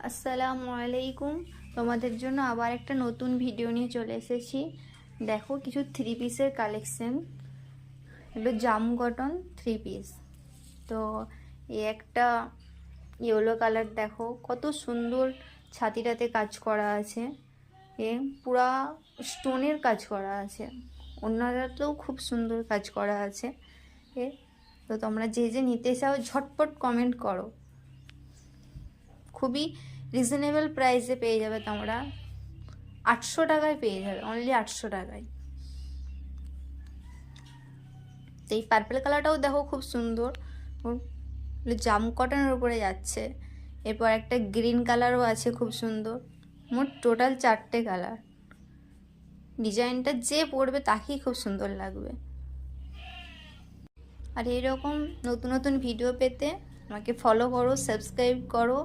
আসসালামু আলাইকুম। তোমাদের জন্য আবার একটা নতুন ভিডিও নিয়ে চলে এসেছি। দেখো কিছু থ্রি পিসের কালেকশন, এগুলো জাম কটন থ্রি পিস। তো এই একটা ইয়েলো কালার, দেখো কত সুন্দর ছাতিটাতে কাজ করা আছে, এ পুরা স্টোনের কাজ করা আছে, অন্যরাতেও খুব সুন্দর কাজ করা আছে। এ তো তোমরা যে যে নিতে চাও ঝটপট কমেন্ট করো। খুবই রিজনেবল প্রাইসে পেয়ে যাবে, তোমরা 800 টাকায় পেয়ে যাবে, অনলি 800 টাকায়। তো এই পার্পল কালারটাও দেখো খুব সুন্দর, জাম কটনের উপরে যাচ্ছে। এরপর একটা গ্রিন কালারও আছে খুব সুন্দর। মোট টোটাল 4টে কালার। ডিজাইনটা যে পরবে তাকেই খুব সুন্দর লাগবে। আর এরকম নতুন নতুন ভিডিও পেতে আমাকে ফলো করো, সাবস্ক্রাইব করো।